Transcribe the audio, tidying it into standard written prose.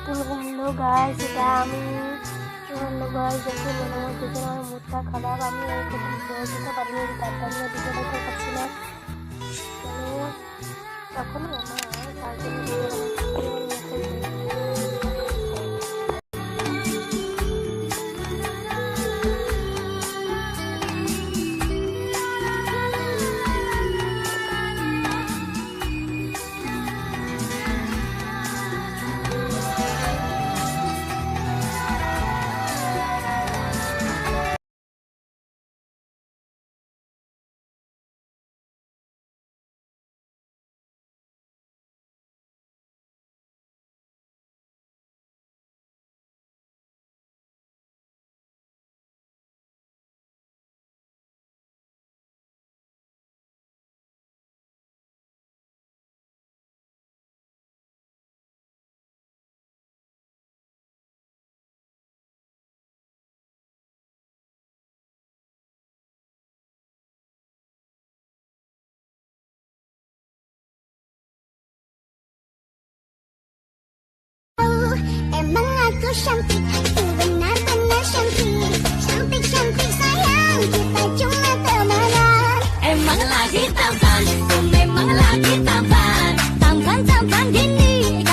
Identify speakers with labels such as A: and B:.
A: হলো গাইস, এটা আমি হলো গাইস, দেখুন আমার দুজন আমার মুখটা খারাপ, আমি এই প্রথম যেতে পারিনি, তার জন্য ভিডিও দেখতে পাচ্ছি না। তখন আমার তার জন্য video
B: Emang aku cantik, benar-benar cantik. Cantik-cantik sayang, kita cuma temenan. Emang lagi tampan, memang lagi tampan.